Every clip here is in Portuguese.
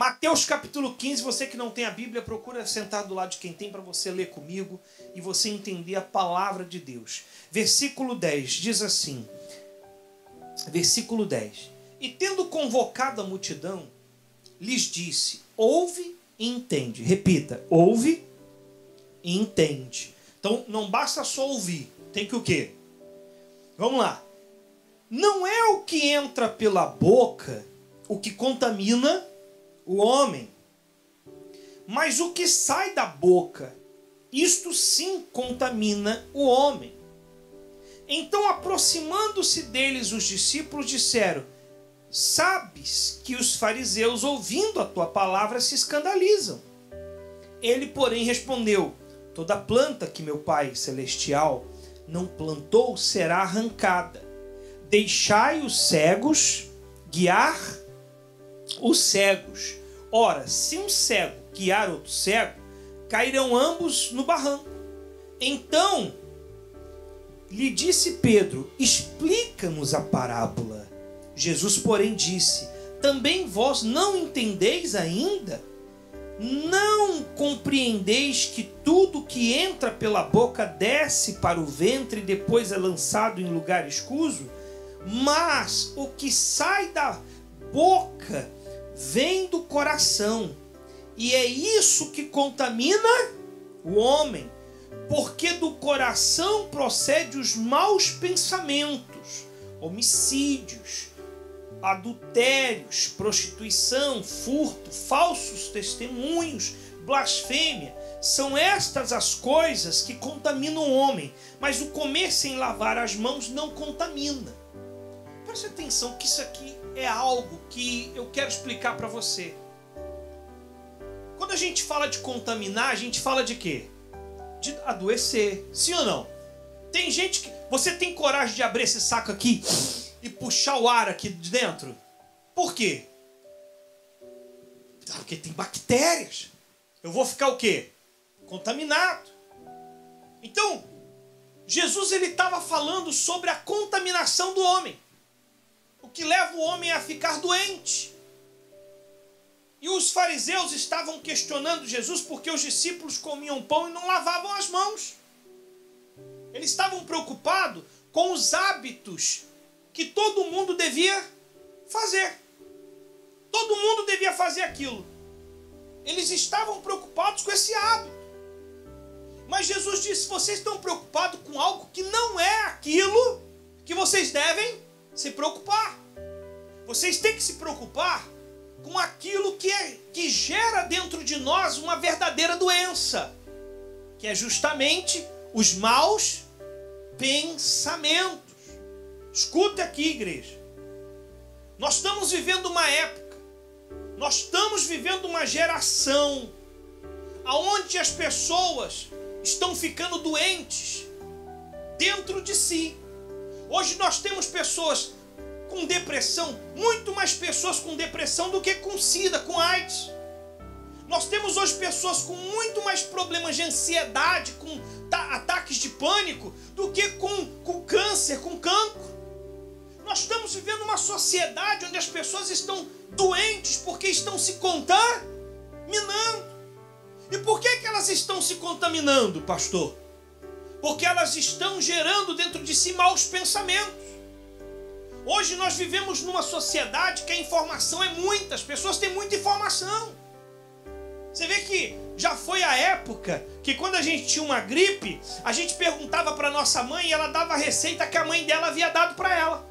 Mateus capítulo 15, você que não tem a Bíblia, procura sentar do lado de quem tem para você ler comigo e você entender a palavra de Deus. Versículo 10 diz assim, versículo 10. E tendo convocado a multidão, lhes disse, ouve e entende. Repita, ouve e entende. Então não basta só ouvir, tem que o quê? Vamos lá. Não é o que entra pela boca o que contamina o homem, mas o que sai da boca, isto sim contamina o homem. Então, aproximando-se deles, os discípulos disseram, sabes que os fariseus, ouvindo a tua palavra, se escandalizam. Ele, porém, respondeu, toda planta que meu Pai Celestial não plantou será arrancada. Deixai os cegos guiar os cegos. Ora, se um cego guiar outro cego, cairão ambos no barranco. Então, lhe disse Pedro, explica-nos a parábola. Jesus, porém, disse, também vós não entendeis ainda? Não compreendeis que tudo que entra pela boca desce para o ventre e depois é lançado em lugar escuso? Mas o que sai da boca vem do coração, e é isso que contamina o homem, porque do coração procede os maus pensamentos, homicídios, adultérios, prostituição, furto, falsos testemunhos, blasfêmia. São estas as coisas que contaminam o homem, mas o comer sem lavar as mãos não contamina. Preste atenção que isso aqui é algo que eu quero explicar para você. Quando a gente fala de contaminar, a gente fala de quê? De adoecer. Sim ou não? Tem gente que... Você tem coragem de abrir esse saco aqui e puxar o ar aqui de dentro? Por quê? Porque tem bactérias. Eu vou ficar o quê? Contaminado. Então, Jesus ele estava falando sobre a contaminação do homem. O que leva o homem a ficar doente. E os fariseus estavam questionando Jesus porque os discípulos comiam pão e não lavavam as mãos. Eles estavam preocupados com os hábitos que todo mundo devia fazer. Todo mundo devia fazer aquilo. Eles estavam preocupados com esse hábito. Mas Jesus disse, vocês estão preocupados com algo que não é aquilo que vocês devem se preocupar. Vocês têm que se preocupar com aquilo que gera dentro de nós uma verdadeira doença, que é justamente os maus pensamentos. Escuta aqui, igreja. Nós estamos vivendo uma época, nós estamos vivendo uma geração onde as pessoas estão ficando doentes dentro de si. Hoje nós temos pessoas com depressão, muito mais pessoas com depressão do que com SIDA, com AIDS. Nós temos hoje pessoas com muito mais problemas de ansiedade, com ataques de pânico, do que com câncer, com cancro. Nós estamos vivendo uma sociedade onde as pessoas estão doentes porque estão se contaminando. E por que elas estão se contaminando, pastor? Porque elas estão gerando dentro de si maus pensamentos. Hoje nós vivemos numa sociedade que a informação é muita, as pessoas têm muita informação. Você vê que já foi a época que quando a gente tinha uma gripe, a gente perguntava para nossa mãe e ela dava a receita que a mãe dela havia dado para ela.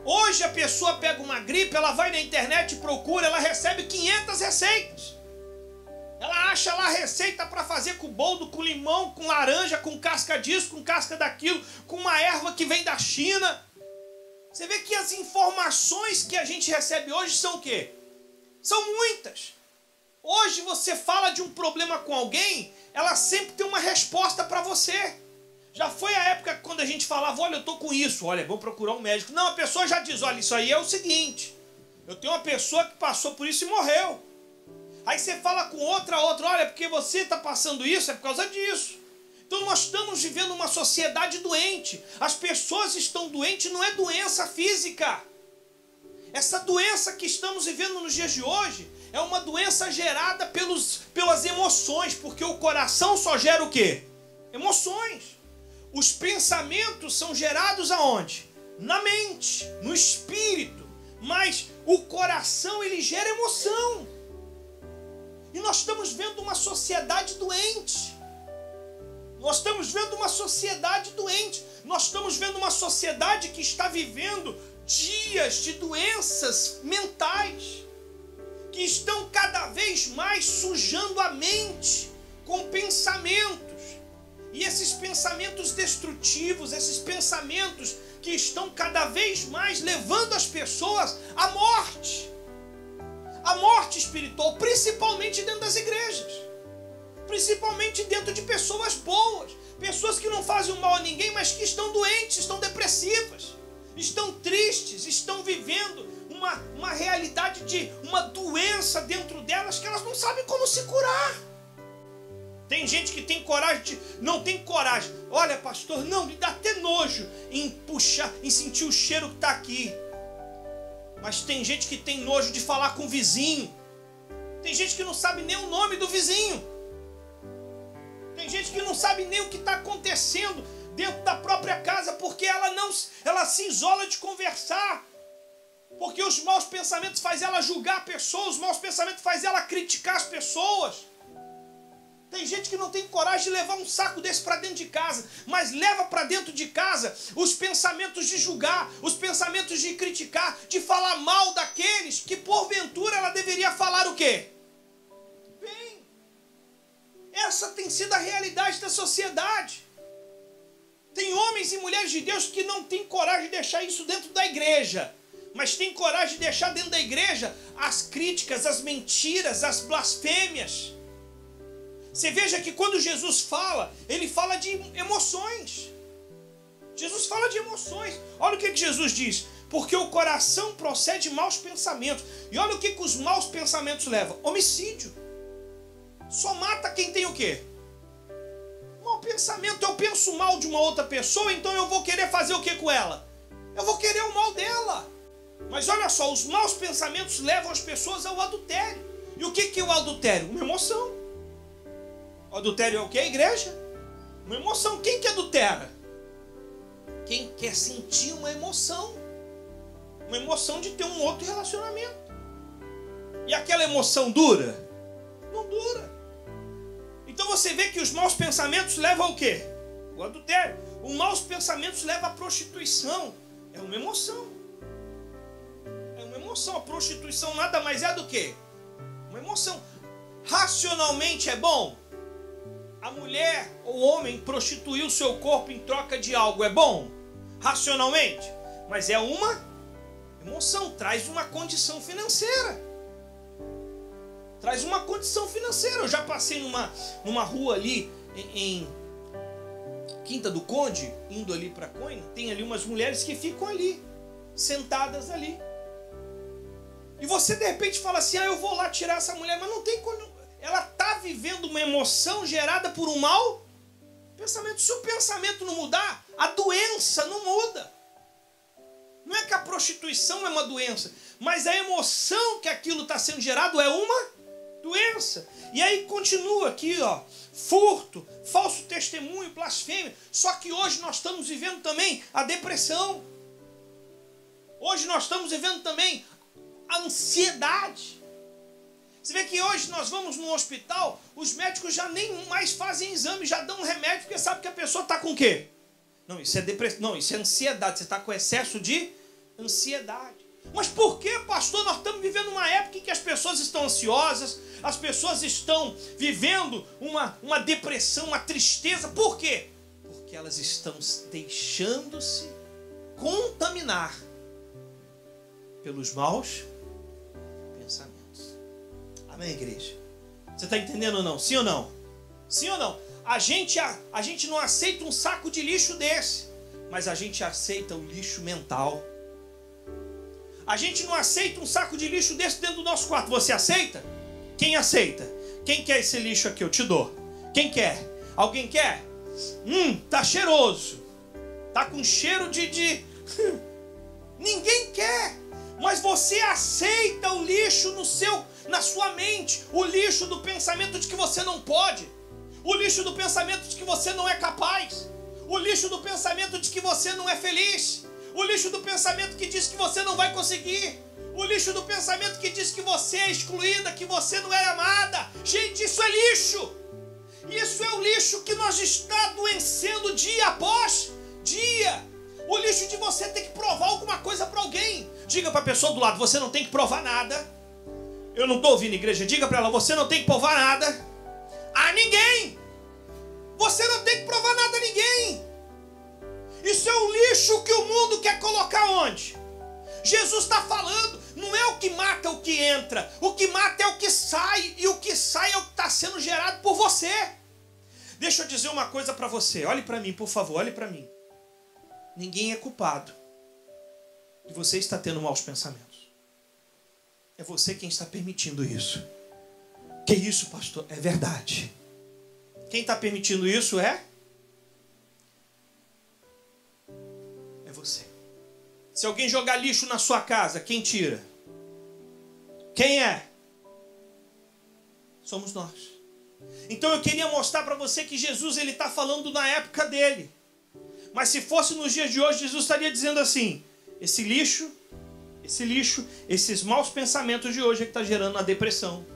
Hoje a pessoa pega uma gripe, ela vai na internet e procura, ela recebe 500 receitas. Ela acha lá a receita para fazer com boldo, com limão, com laranja, com casca disso, com casca daquilo, com uma erva que vem da China. Você vê que as informações que a gente recebe hoje são o quê? São muitas. Hoje você fala de um problema com alguém, ela sempre tem uma resposta para você. Já foi a época quando a gente falava, olha, eu tô com isso, olha, vou procurar um médico. Não, a pessoa já diz, olha, isso aí é o seguinte, eu tenho uma pessoa que passou por isso e morreu. Aí você fala com outra, olha, porque você está passando isso, é por causa disso. Então nós estamos vivendo uma sociedade doente. As pessoas estão doentes, não é doença física. Essa doença que estamos vivendo nos dias de hoje É uma doença gerada pelas emoções, porque o coração só gera o quê? Emoções. Os pensamentos são gerados aonde? Na mente, no espírito. Mas o coração, ele gera emoção. E nós estamos vendo uma sociedade doente. Nós estamos vendo uma sociedade doente. Nós estamos vendo uma sociedade que está vivendo dias de doenças mentais, que estão cada vez mais sujando a mente com pensamentos. E esses pensamentos destrutivos, esses pensamentos que estão cada vez mais levando as pessoas à morte. A morte espiritual, principalmente dentro das igrejas. Principalmente dentro de pessoas boas. Pessoas que não fazem o mal a ninguém, mas que estão doentes, estão depressivas. Estão tristes, estão vivendo uma realidade de uma doença dentro delas que elas não sabem como se curar. Tem gente que tem coragem não tem coragem. Olha, pastor, não, me dá até nojo em puxar, em sentir o cheiro que está aqui. Mas tem gente que tem nojo de falar com o vizinho. Tem gente que não sabe nem o nome do vizinho. Tem gente que não sabe nem o que está acontecendo dentro da própria casa, porque ela se isola de conversar. Porque os maus pensamentos fazem ela julgar a pessoa, os maus pensamentos fazem ela criticar as pessoas. Tem gente que não tem coragem de levar um saco desse para dentro de casa, mas leva para dentro de casa os pensamentos de julgar, os pensamentos de criticar, de falar mal daqueles que porventura ela deveria falar o quê? Bem, essa tem sido a realidade da sociedade. Tem homens e mulheres de Deus que não têm coragem de deixar isso dentro da igreja, mas tem coragem de deixar dentro da igreja as críticas, as mentiras, as blasfêmias. Você veja que quando Jesus fala, ele fala de emoções. Jesus fala de emoções. Olha o que Jesus diz. Porque o coração procede de maus pensamentos. E olha o que os maus pensamentos levam. Homicídio. Só mata quem tem o quê? Mau pensamento. Eu penso mal de uma outra pessoa, então eu vou querer fazer o que com ela? Eu vou querer o mal dela. Mas olha só, os maus pensamentos levam as pessoas ao adultério. E o que é o adultério? Uma emoção. O adultério é o que, igreja? Uma emoção. Quem que adultera? Quem quer sentir uma emoção. Uma emoção de ter um outro relacionamento. E aquela emoção dura? Não dura. Então você vê que os maus pensamentos levam ao quê? O adultério. Os maus pensamentos levam à prostituição. É uma emoção. É uma emoção. A prostituição nada mais é do que uma emoção. Racionalmente é bom? A mulher ou o homem prostituir o seu corpo em troca de algo é bom? Racionalmente? Mas é uma emoção, traz uma condição financeira. Traz uma condição financeira. Eu já passei numa rua ali em Quinta do Conde, indo ali para Coina, tem ali umas mulheres que ficam ali, sentadas ali. E você de repente fala assim, eu vou lá tirar essa mulher, mas não tem como. Ela está vivendo uma emoção gerada por um mau pensamento. Se o pensamento não mudar, a doença não muda. Não é que a prostituição é uma doença, mas a emoção que aquilo está sendo gerado é uma doença. E aí continua aqui, ó, furto, falso testemunho, blasfêmia. Só que hoje nós estamos vivendo também a depressão. Hoje nós estamos vivendo também a ansiedade. Você vê que hoje nós vamos no hospital, os médicos já nem mais fazem exame, já dão um remédio, porque sabe que a pessoa está com o quê? Não, isso é depressão. Não, isso é ansiedade. Você está com excesso de ansiedade. Mas por que, pastor, nós estamos vivendo uma época em que as pessoas estão ansiosas, as pessoas estão vivendo uma depressão, uma tristeza? Por quê? Porque elas estão deixando-se contaminar pelos maus pensamentos. Amém, igreja? Você está entendendo ou não? Sim ou não? Sim ou não? A gente não aceita um saco de lixo desse, mas a gente aceita o lixo mental. A gente não aceita um saco de lixo desse dentro do nosso quarto. Você aceita? Quem aceita? Quem quer esse lixo aqui? Eu te dou. Quem quer? Alguém quer? Tá cheiroso. Tá com cheiro de... Ninguém quer. Mas você aceita o lixo no seu... na sua mente o lixo do pensamento de que você não pode, o lixo do pensamento de que você não é capaz, o lixo do pensamento de que você não é feliz, o lixo do pensamento que diz que você não vai conseguir, o lixo do pensamento que diz que você é excluída, que você não é amada. Gente, isso é lixo. Isso é o lixo que nós está adoecendo dia após dia. O lixo de você ter que provar alguma coisa para alguém. Diga para a pessoa do lado, você não tem que provar nada. Eu não estou ouvindo, igreja. Diga para ela, você não tem que provar nada a ninguém. Você não tem que provar nada a ninguém. Isso é o lixo que o mundo quer colocar onde? Jesus está falando, não é o que mata o que entra. O que mata é o que sai. E o que sai é o que está sendo gerado por você. Deixa eu dizer uma coisa para você. Olhe para mim, por favor, olhe para mim. Ninguém é culpado de você estar tendo maus pensamentos. É você quem está permitindo isso. Que isso, pastor? É verdade. Quem está permitindo isso é você. Se alguém jogar lixo na sua casa, quem tira? Quem é? Somos nós. Então eu queria mostrar para você que Jesus ele está falando na época dele. Mas se fosse nos dias de hoje, Jesus estaria dizendo assim: esse lixo, esses maus pensamentos de hoje é que está gerando a depressão.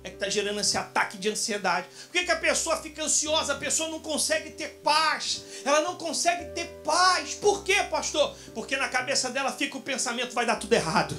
É que está gerando esse ataque de ansiedade. Por que a pessoa fica ansiosa? A pessoa não consegue ter paz. Ela não consegue ter paz. Por quê, pastor? Porque na cabeça dela fica o pensamento, vai dar tudo errado.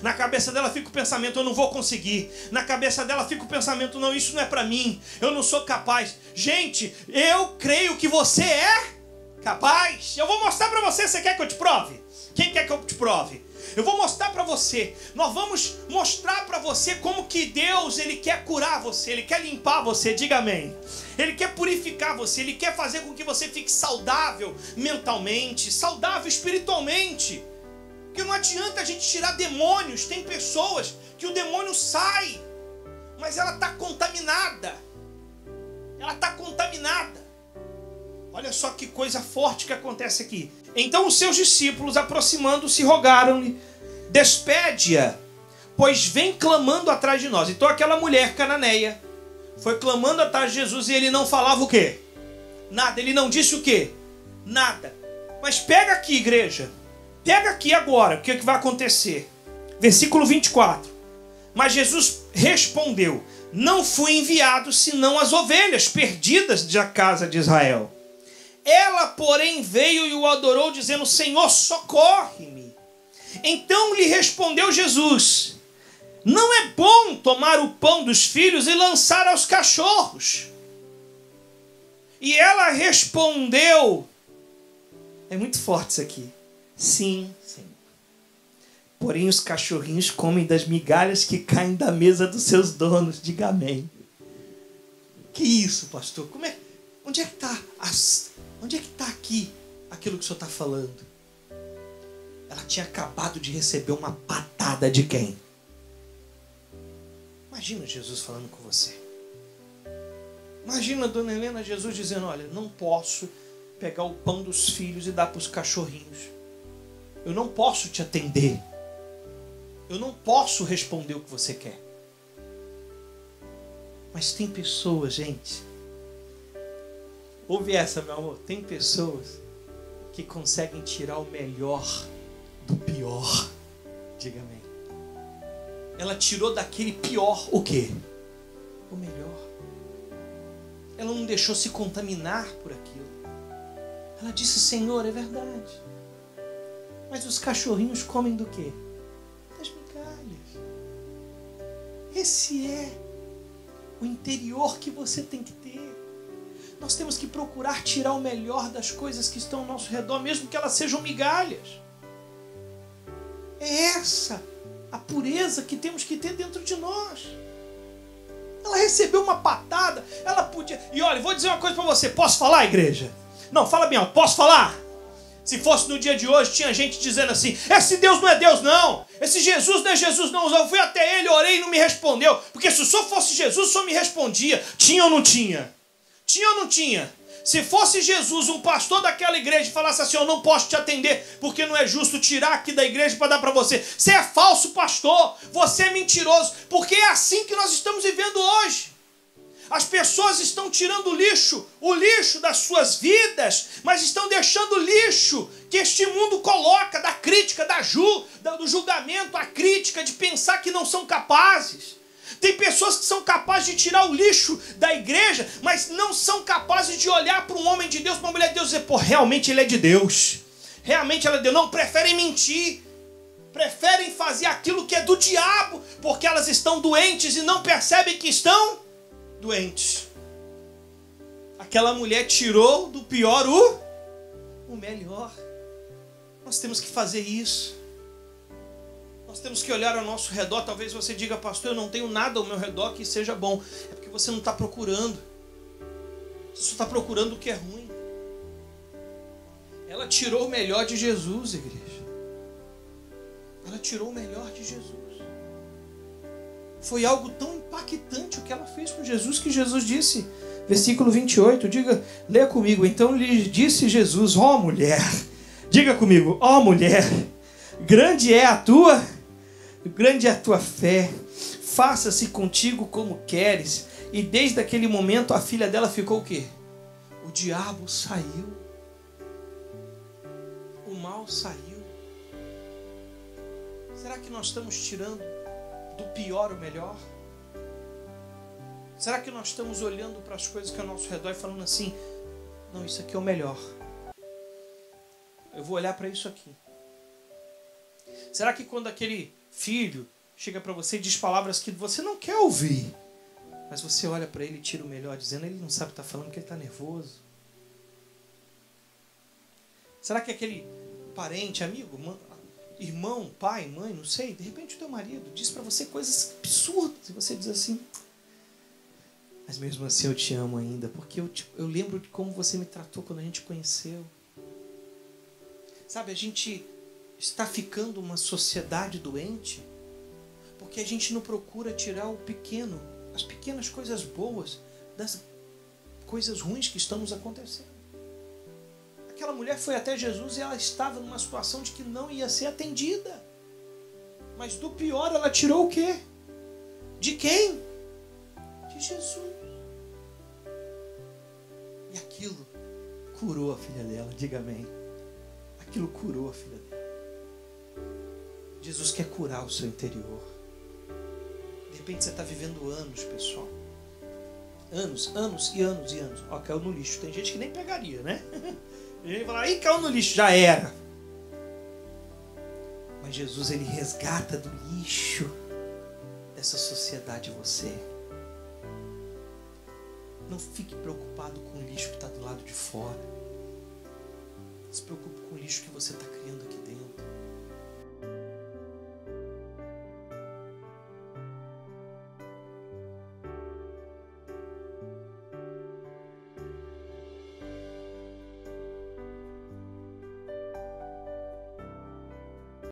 Na cabeça dela fica o pensamento, eu não vou conseguir. Na cabeça dela fica o pensamento, não, isso não é para mim. Eu não sou capaz. Gente, eu creio que você é capaz. Eu vou mostrar para você. Você quer que eu te prove? Quem quer que eu te prove? Eu vou mostrar para você. Nós vamos mostrar para você como que Deus, Ele quer curar você. Ele quer limpar você, diga amém. Ele quer purificar você. Ele quer fazer com que você fique saudável mentalmente, saudável espiritualmente. Porque não adianta a gente tirar demônios. Tem pessoas que o demônio sai, mas ela está contaminada. Ela está contaminada. Olha só que coisa forte que acontece aqui. Então os seus discípulos, aproximando-se, rogaram-lhe: despede-a, pois vem clamando atrás de nós. Então aquela mulher cananeia foi clamando atrás de Jesus e ele não falava o quê? Nada. Ele não disse o quê? Nada. Mas pega aqui, igreja. Pega aqui agora o que vai acontecer. Versículo 24. Mas Jesus respondeu: não fui enviado senão as ovelhas perdidas da casa de Israel. Ela, porém, veio e o adorou, dizendo: Senhor, socorre-me. Então lhe respondeu Jesus: não é bom tomar o pão dos filhos e lançar aos cachorros. E ela respondeu, é muito forte isso aqui: sim, sim. Porém os cachorrinhos comem das migalhas que caem da mesa dos seus donos. Diga amém. Que isso, pastor? Como é? Onde é que está Onde é que está aqui aquilo que o senhor está falando? Ela tinha acabado de receber uma patada de quem? Imagina Jesus falando com você. Imagina a dona Helena, Jesus dizendo: olha, não posso pegar o pão dos filhos e dar para os cachorrinhos. Eu não posso te atender. Eu não posso responder o que você quer. Mas tem pessoas, gente... Ouve essa, meu amor. Tem pessoas que conseguem tirar o melhor do pior. Diga amém. Ela tirou daquele pior o quê? O melhor. Ela não deixou se contaminar por aquilo. Ela disse: Senhor, é verdade. Mas os cachorrinhos comem do quê? Das migalhas. Esse é o interior que você tem que ter. Nós temos que procurar tirar o melhor das coisas que estão ao nosso redor, mesmo que elas sejam migalhas. É essa a pureza que temos que ter dentro de nós. Ela recebeu uma patada, ela podia... E olha, vou dizer uma coisa para você. Posso falar, igreja? Não, fala bem alto. Posso falar? Se fosse no dia de hoje, tinha gente dizendo assim: esse Deus não é Deus não, esse Jesus não é Jesus não. Eu fui até ele, orei e não me respondeu. Porque se o senhor fosse Jesus, o senhor me respondia. Tinha ou não tinha? Tinha ou não tinha? Se fosse Jesus, um pastor daquela igreja, e falasse assim: eu não posso te atender, porque não é justo tirar aqui da igreja para dar para você. Você é falso pastor, você é mentiroso, porque é assim que nós estamos vivendo hoje. As pessoas estão tirando o lixo das suas vidas, mas estão deixando o lixo que este mundo coloca, da crítica, do julgamento, a crítica, de pensar que não são capazes. Tem pessoas que são capazes de tirar o lixo da igreja, mas não são capazes de olhar para um homem de Deus, para uma mulher de Deus e dizer: pô, realmente ele é de Deus. Realmente ela é de Deus. Não, preferem mentir. Preferem fazer aquilo que é do diabo, porque elas estão doentes e não percebem que estão doentes. Aquela mulher tirou do pior o melhor. Nós temos que fazer isso. Nós temos que olhar ao nosso redor. Talvez você diga: pastor, eu não tenho nada ao meu redor que seja bom. É porque você não está procurando. Você só está procurando o que é ruim. Ela tirou o melhor de Jesus, igreja. Ela tirou o melhor de Jesus. Foi algo tão impactante o que ela fez com Jesus, que Jesus disse, versículo 28, leia comigo. Então lhe disse Jesus: ó mulher, diga comigo, ó mulher, grande é a tua fé, faça-se contigo como queres. E desde aquele momento a filha dela ficou o quê? O diabo saiu. O mal saiu. Será que nós estamos tirando do pior o melhor? Será que nós estamos olhando para as coisas que é ao nosso redor e falando assim: não, isso aqui é o melhor, eu vou olhar para isso aqui? Será que quando aquele filho chega para você e diz palavras que você não quer ouvir, mas você olha para ele e tira o melhor, dizendo: ele não sabe o que está falando porque ele está nervoso? Será que aquele parente, amigo, irmão, pai, mãe, não sei, de repente o teu marido diz para você coisas absurdas e você diz assim: mas mesmo assim eu te amo ainda, porque eu lembro de como você me tratou quando a gente conheceu. Sabe, a gente está ficando uma sociedade doente porque a gente não procura tirar o pequeno, as pequenas coisas boas das coisas ruins que estão nos acontecendo. Aquela mulher foi até Jesus e ela estava numa situação de que não ia ser atendida. Mas do pior ela tirou o quê? De quem? De Jesus. E aquilo curou a filha dela, diga amém. Aquilo curou a filha dela. Jesus quer curar o seu interior. De repente você está vivendo anos, pessoal. Anos e anos e anos. Ó, caiu no lixo. Tem gente que nem pegaria, né? Ele vai falar: ih, caiu no lixo, já era. Mas Jesus, ele resgata do lixo dessa sociedade você. Não fique preocupado com o lixo que está do lado de fora. Se preocupe com o lixo que você está criando aqui dentro.